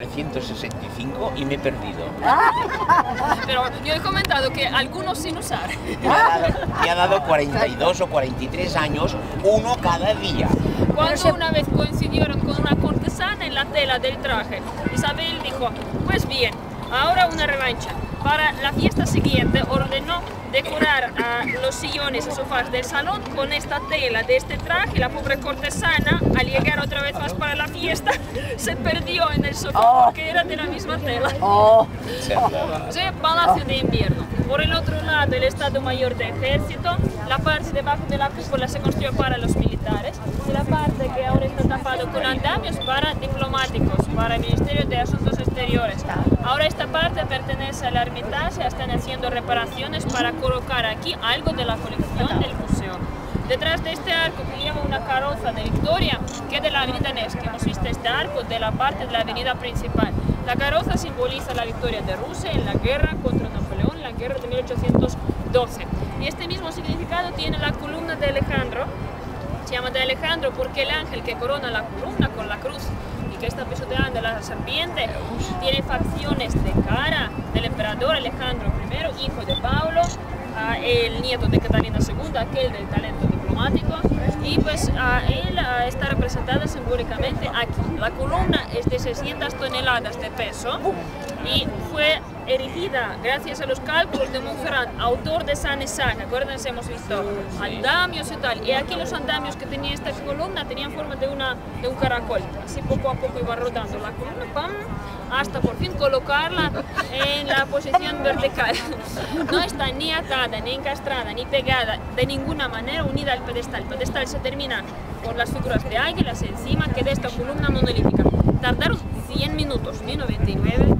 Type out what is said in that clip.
365 y me he perdido. Pero yo he comentado que algunos sin usar. Me ha dado 42 o 43 años, uno cada día. Cuando una vez coincidieron con una cortesana en la tela del traje, Isabel dijo, pues bien, ahora una revancha. Para la fiesta siguiente ordenó decorar los sillones y sofás del salón con esta tela de este traje. La pobre cortesana, al llegar otra vez más para la fiesta, se perdió en el sofá porque era de la misma tela. Palacio de Invierno. Por el otro lado, el Estado Mayor de Ejército. La parte debajo de la cúpula se construyó para los militares. Y la parte que ahora está tapado con andamios para diplomáticos, para el Ministerio de Asuntos Exteriores. Ahora esta parte pertenece al Hermitage, están haciendo reparaciones para colocar aquí algo de la colección del museo. Detrás de este arco que lleva una carroza de Victoria, que es de la avenida Nevsky, hemos visto este arco de la parte de la avenida principal. La carroza simboliza la victoria de Rusia en la guerra contra Napoleón, en la guerra de 1812. Y este mismo significado tiene la columna de Alejandro. Se llama de Alejandro porque el ángel que corona la columna con la cruz y que está pisoteando la serpiente tiene facciones de cara del emperador Alejandro I, hijo de Paulo, el nieto de Catalina II, aquel del talento diplomático, y pues él está representado simbólicamente aquí. La columna es de 600 toneladas de peso y fue erigida gracias a los cálculos de Montferrand, autor de San Isaac. Acuérdense, hemos visto andamios y tal, y aquí los andamios que tenía esta columna tenían forma de un caracol, así poco a poco iba rotando la columna, ¡pam!, hasta por fin colocarla en la posición vertical. No está ni atada, ni encastrada, ni pegada, de ninguna manera unida al pedestal. El pedestal se termina por las figuras de águilas encima que de esta columna monolítica. Tardaron 100 minutos, ni 99,